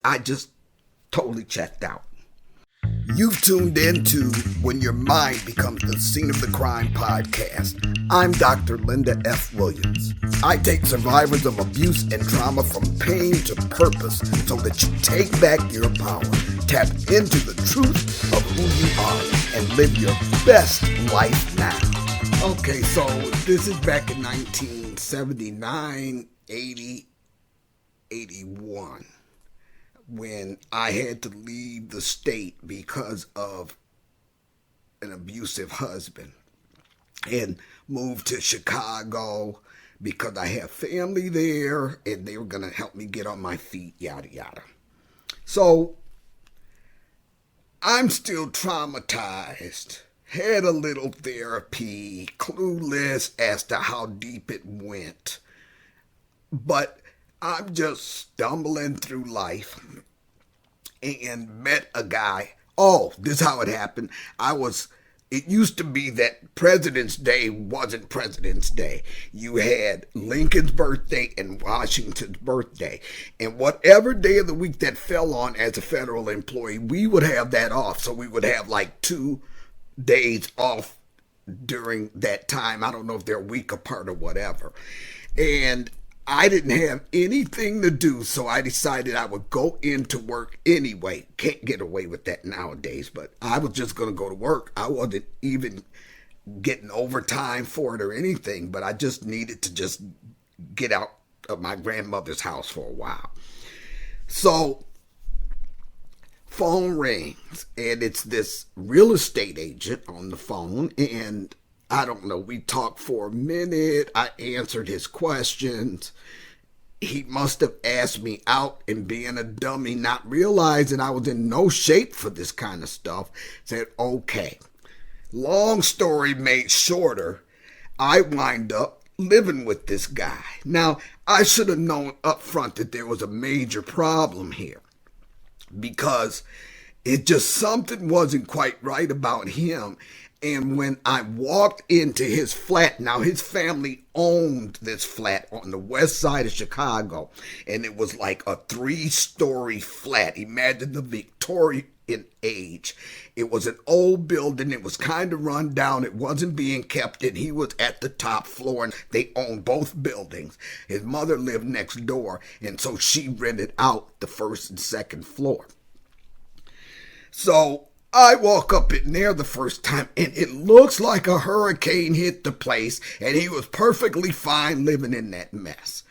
I just totally checked out. You've tuned in to When Your Mind Becomes the Scene of the Crime podcast. I'm Dr. Linda F. Williams. I take survivors of abuse and trauma from pain to purpose so that you take back your power, tap into the truth of who you are, and live your best life now. Okay, so this is back in 1979, 80, 81. When I had to leave the state because of an abusive husband and moved to Chicago because I have family there and they were going to help me get on my feet, yada, yada. So I'm still traumatized, had a little therapy, clueless as to how deep it went, but I'm just stumbling through life and met a guy. Oh, this is how it happened. It used to be that President's Day wasn't President's Day. You had Lincoln's birthday and Washington's birthday. And whatever day of the week that fell on as a federal employee, we would have that off. So we would have like 2 days off during that time. I don't know if they're a week apart or whatever. And I didn't have anything to do, so I decided I would go into work anyway. Can't get away with that nowadays, but I was just going to go to work. I wasn't even getting overtime for it or anything, but I just needed to just get out of my grandmother's house for a while. So phone rings, and it's this real estate agent on the phone, and I don't know, we talked for a minute. I answered his questions. He must have asked me out, and being a dummy, not realizing I was in no shape for this kind of stuff, said, okay. Long story made shorter, I wind up living with this guy. Now, I should have known up front that there was a major problem here because it just something wasn't quite right about him. And when I walked into his flat, now his family owned this flat on the west side of Chicago, and it was like a 3-story flat. Imagine the Victorian age. It was an old building. It was kind of run down. It wasn't being kept, and he was at the top floor, and they owned both buildings. His mother lived next door, and so she rented out the first and second floor. So I walk up in there the first time, and it looks like a hurricane hit the place, and he was perfectly fine living in that mess.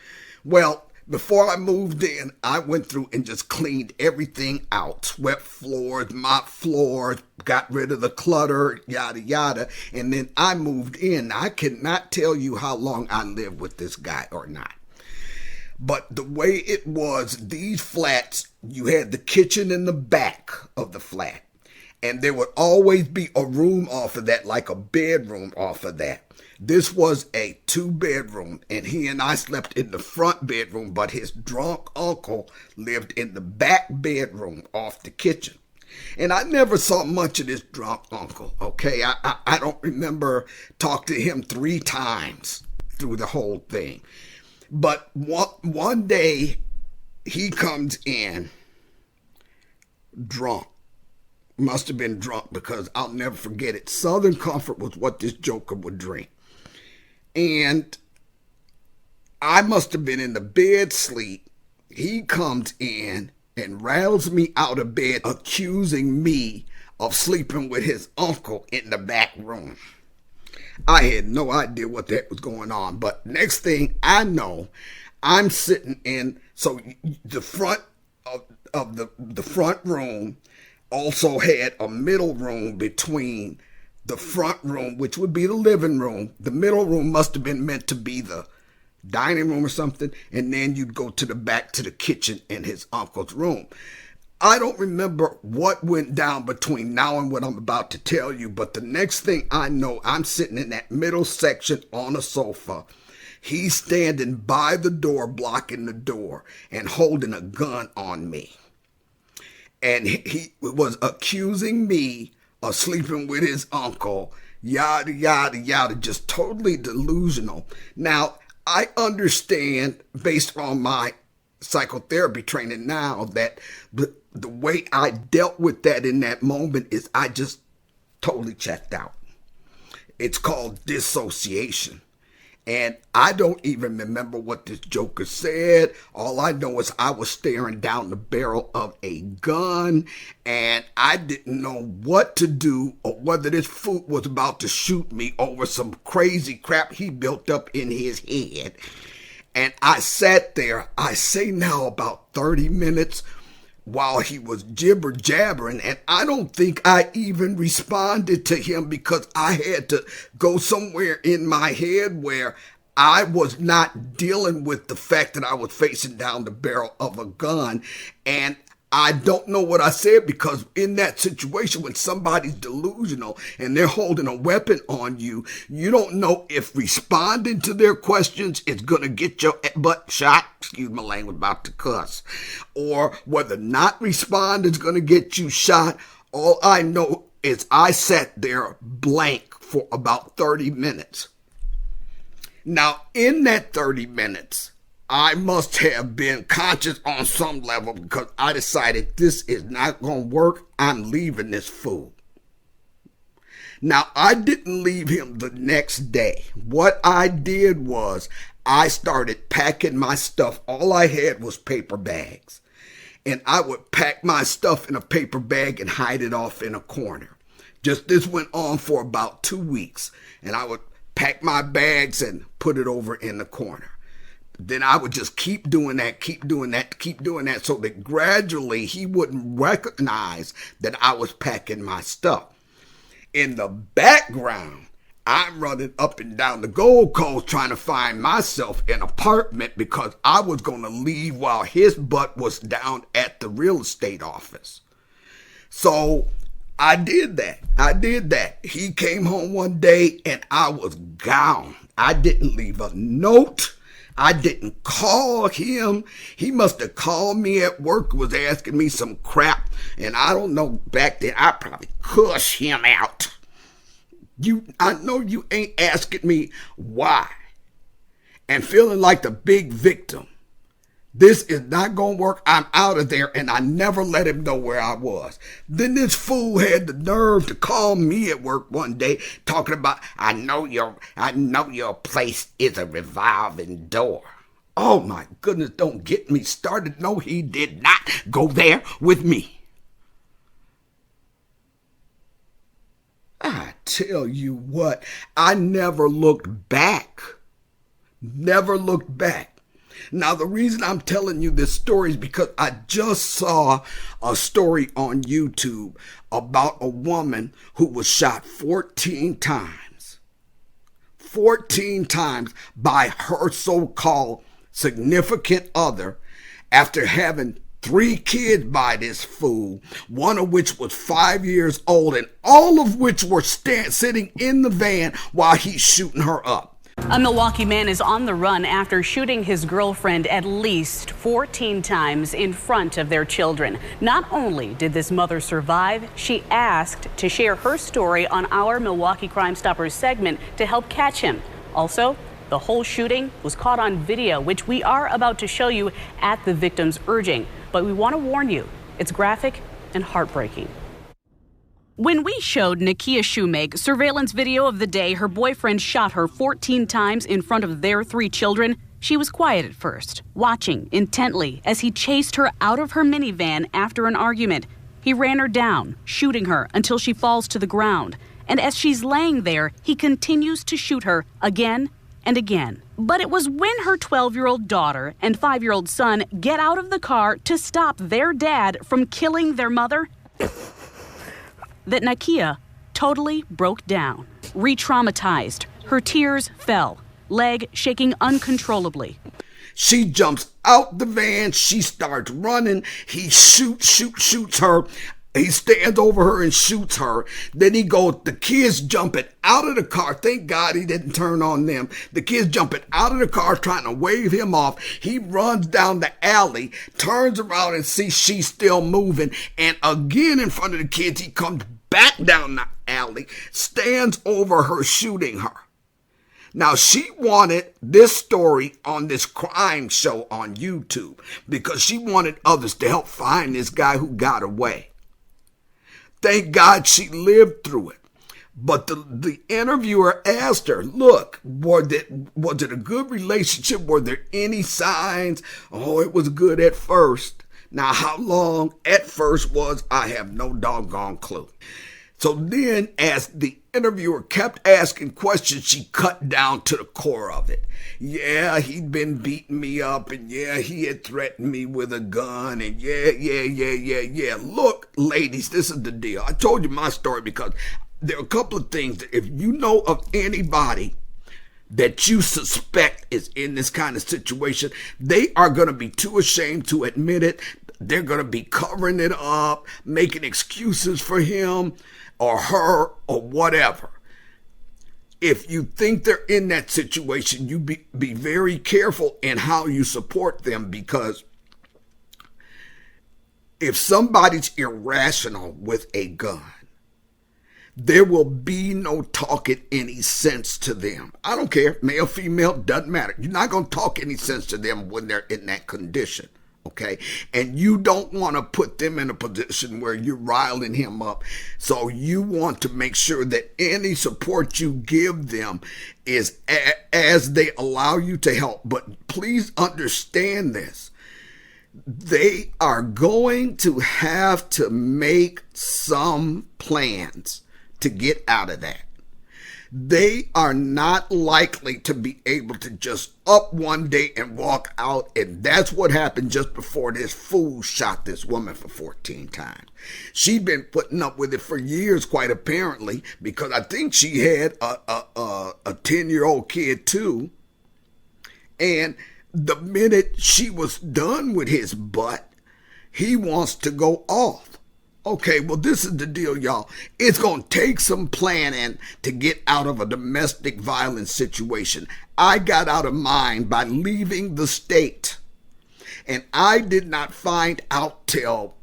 Well, before I moved in, I went through and just cleaned everything out, swept floors, mopped floors, got rid of the clutter, yada, yada, and then I moved in. I cannot tell you how long I lived with this guy or not. But the way it was, these flats, you had the kitchen in the back of the flat. And there would always be a room off of that, like a bedroom off of that. This was a 2-bedroom, and he and I slept in the front bedroom, but his drunk uncle lived in the back bedroom off the kitchen. And I never saw much of this drunk uncle, okay? I don't remember talking to him 3 times through the whole thing. But one day, he comes in drunk. Must have been drunk because I'll never forget it. Southern Comfort was what this joker would drink. And I must have been in the bed sleep. He comes in and rattles me out of bed, accusing me of sleeping with his uncle in the back room. I had no idea what that was going on. But next thing I know, I'm sitting in, so the front of the front room also had a middle room between the front room, which would be the living room. The middle room must have been meant to be the dining room or something. And then you'd go to the back to the kitchen and his uncle's room. I don't remember what went down between now and what I'm about to tell you. But the next thing I know, I'm sitting in that middle section on a sofa. He's standing by the door, blocking the door and holding a gun on me. And he was accusing me of sleeping with his uncle, yada, yada, yada, just totally delusional. Now, I understand, based on my psychotherapy training now that the way I dealt with that in that moment is I just totally checked out. It's called dissociation. And I don't even remember what this joker said. All I know is I was staring down the barrel of a gun and I didn't know what to do or whether this fool was about to shoot me over some crazy crap he built up in his head. And I sat there, I say now about 30 minutes while he was jibber jabbering, and I don't think I even responded to him because I had to go somewhere in my head where I was not dealing with the fact that I was facing down the barrel of a gun. And I don't know what I said, because in that situation, when somebody's delusional and they're holding a weapon on you, you don't know if responding to their questions is going to get your butt shot, excuse my language, about to cuss, or whether not responding is going to get you shot. All I know is I sat there blank for about 30 minutes. Now, in that 30 minutes, I must have been conscious on some level, because I decided this is not going to work. I'm leaving this fool. Now, I didn't leave him the next day. What I did was I started packing my stuff. All I had was paper bags. And I would pack my stuff in a paper bag and hide it off in a corner. This went on for about 2 weeks. And I would pack my bags and put it over in the corner. Then I would just keep doing that, so that gradually he wouldn't recognize that I was packing my stuff. In the background, I'm running up and down the Gold Coast trying to find myself an apartment, because I was going to leave while his butt was down at the real estate office. So I did that. He came home one day and I was gone. I didn't leave a note. I didn't call him. He must have called me at work, was asking me some crap. And I don't know, back then I probably cussed him out. I know you ain't asking me why. And feeling like the big victim. This is not going to work. I'm out of there. And I never let him know where I was. Then this fool had the nerve to call me at work one day talking about, I know your place is a revolving door. Oh my goodness, don't get me started. No, he did not go there with me. I tell you what, I never looked back. Never looked back. Now, the reason I'm telling you this story is because I just saw a story on YouTube about a woman who was shot 14 times. 14 times by her so-called significant other after having 3 kids by this fool, one of which was 5 years old, and all of which were sitting in the van while he's shooting her up. A Milwaukee man is on the run after shooting his girlfriend at least 14 times in front of their children. Not only did this mother survive, she asked to share her story on our Milwaukee Crime Stoppers segment to help catch him. Also, the whole shooting was caught on video, which we are about to show you at the victim's urging. But we want to warn you, it's graphic and heartbreaking. When we showed Nakia Shoemake surveillance video of the day her boyfriend shot her 14 times in front of their 3 children, she was quiet at first, watching intently as he chased her out of her minivan after an argument. He ran her down, shooting her until she falls to the ground. And as she's laying there, he continues to shoot her again and again. But it was when her 12-year-old daughter and 5-year-old son get out of the car to stop their dad from killing their mother that Nakia totally broke down. Re-traumatized, her tears fell, leg shaking uncontrollably. She jumps out the van, she starts running, he shoots her. He stands over her and shoots her. Then he goes, the kids jumping out of the car. Thank God he didn't turn on them. The kids jumping out of the car trying to wave him off. He runs down the alley, turns around and sees she's still moving. And again in front of the kids, he comes back down the alley, stands over her, shooting her. Now, she wanted this story on this crime show on YouTube because she wanted others to help find this guy who got away. Thank God she lived through it. But the interviewer asked her, look, was it a good relationship? Were there any signs? Oh, it was good at first. Now, how long at first was, I have no doggone clue. So then, as the interviewer kept asking questions, she cut down to the core of it. Yeah, he'd been beating me up, and yeah, he had threatened me with a gun, and yeah. Look, ladies, this is the deal. I told you my story because there are a couple of things that if you know of anybody that you suspect is in this kind of situation, they are going to be too ashamed to admit it. They're going to be covering it up, making excuses for him or her or whatever. If you think they're in that situation, you be very careful in how you support them, because if somebody's irrational with a gun, there will be no talking any sense to them. I don't care, male, female, doesn't matter. You're not going to talk any sense to them when they're in that condition. Okay, and you don't want to put them in a position where you're riling him up. So you want to make sure that any support you give them is as they allow you to help. But please understand this. They are going to have to make some plans to get out of that. They are not likely to be able to just up one day and walk out. And that's what happened just before this fool shot this woman for 14 times. She'd been putting up with it for years, quite apparently, because I think she had a 10-year-old kid too. And the minute she was done with his butt, he wants to go off. Okay, well, this is the deal, y'all. It's going to take some planning to get out of a domestic violence situation. I got out of mine by leaving the state. And I did not find out till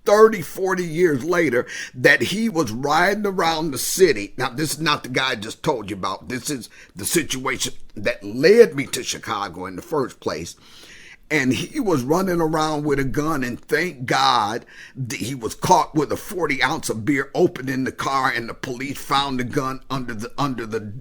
30, 40 years later that he was riding around the city. Now, this is not the guy I just told you about. This is the situation that led me to Chicago in the first place. And he was running around with a gun, and thank God he was caught with a 40 ounce of beer open in the car, and the police found the gun under the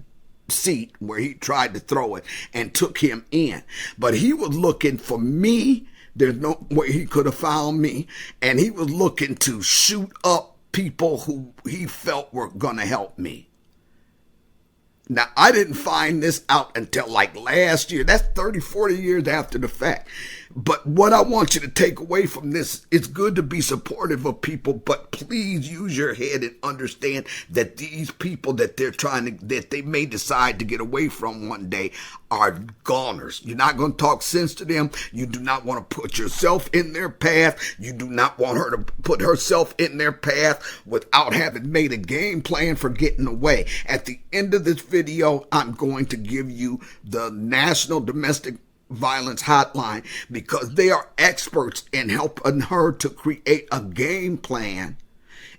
seat where he tried to throw it and took him in. But he was looking for me. There's no way he could have found me. And he was looking to shoot up people who he felt were going to help me. Now, I didn't find this out until like last year. That's 30, 40 years after the fact. But what I want you to take away from this, it's good to be supportive of people, but please use your head and understand that these people that that they may decide to get away from one day are goners. You're not going to talk sense to them. You do not want to put yourself in their path. You do not want her to put herself in their path without having made a game plan for getting away. At the end of this video, I'm going to give you the National Domestic Violence Hotline, because they are experts in helping her to create a game plan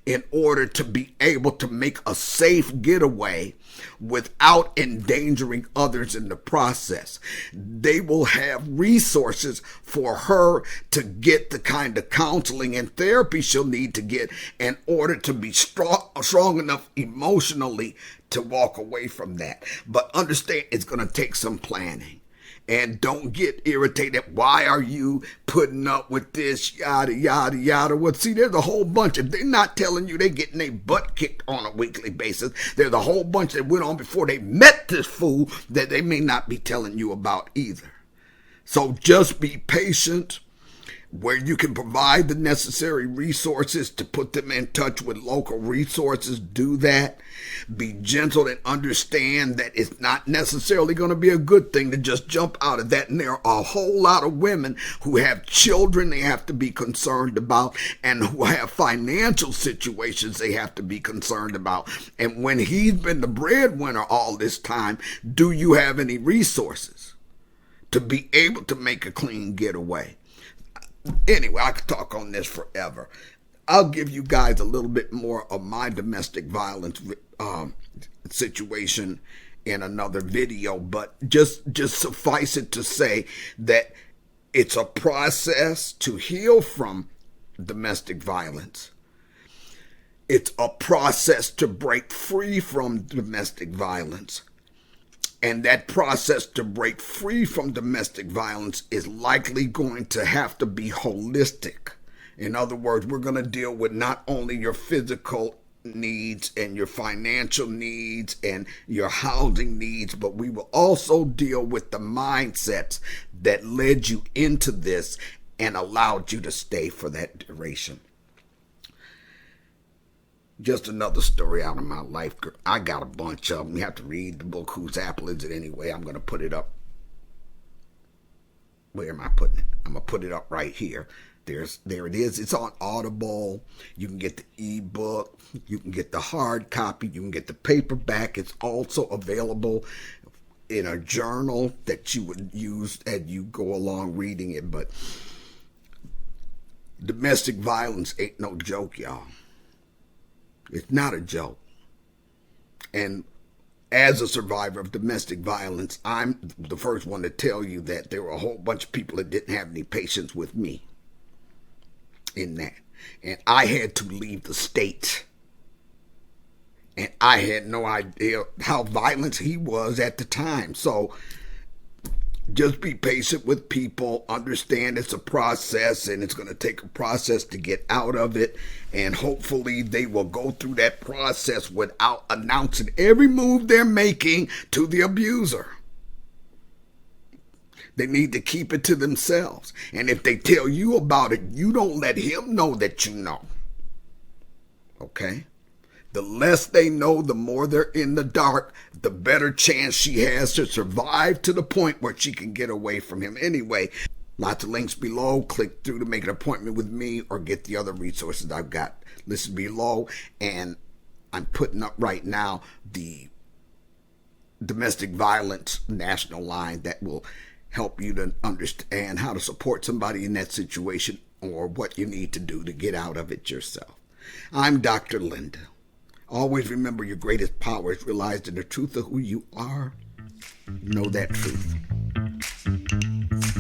in order to be able to make a safe getaway without endangering others in the process. They will have resources for her to get the kind of counseling and therapy she'll need to get in order to be strong enough emotionally to walk away from that. But understand, it's going to take some planning. And don't get irritated. Why are you putting up with this? Yada, yada, yada. Well, see, there's a whole bunch. If they're not telling you they're getting their butt kicked on a weekly basis, there's a whole bunch that went on before they met this fool that they may not be telling you about either. So just be patient. Where you can provide the necessary resources to put them in touch with local resources, do that. Be gentle and understand that it's not necessarily going to be a good thing to just jump out of that. And there are a whole lot of women who have children they have to be concerned about, and who have financial situations they have to be concerned about. And when he's been the breadwinner all this time, do you have any resources to be able to make a clean getaway? Anyway, I could talk on this forever. I'll give you guys a little bit more of my domestic violence situation in another video, but just suffice it to say that it's a process to heal from domestic violence. It's a process to break free from domestic violence. And that process to break free from domestic violence is likely going to have to be holistic. In other words, we're going to deal with not only your physical needs and your financial needs and your housing needs, but we will also deal with the mindsets that led you into this and allowed you to stay for that duration. Just another story out of my life. I got a bunch of them. You have to read the book, Whose Apple Is It Anyway? I'm going to put it up. Where am I putting it? I'm going to put it up right here. There it is. It's on Audible. You can get the ebook. You can get the hard copy. You can get the paperback. It's also available in a journal that you would use as you go along reading it. But domestic violence ain't no joke, y'all. It's not a joke. And as a survivor of domestic violence, I'm the first one to tell you that there were a whole bunch of people that didn't have any patience with me in that. And I had to leave the state. And I had no idea how violent he was at the time. So just be patient with people. Understand it's a process, and it's going to take a process to get out of it. And hopefully they will go through that process without announcing every move they're making to the abuser. They need to keep it to themselves. And if they tell you about it, you don't let him know that you know. Okay? The less they know, the more they're in the dark, the better chance she has to survive to the point where she can get away from him anyway. Lots of links below. Click through to make an appointment with me or get the other resources I've got listed below. And I'm putting up right now the domestic violence national line that will help you to understand how to support somebody in that situation or what you need to do to get out of it yourself. I'm Dr. Linda. Always remember your greatest power is realized in the truth of who you are. Know that truth.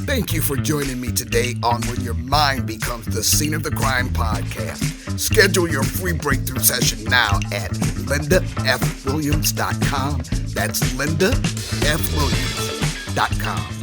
Thank you for joining me today on When Your Mind Becomes the Scene of the Crime podcast. Schedule your free breakthrough session now at lindafwilliams.com. That's lindafwilliams.com.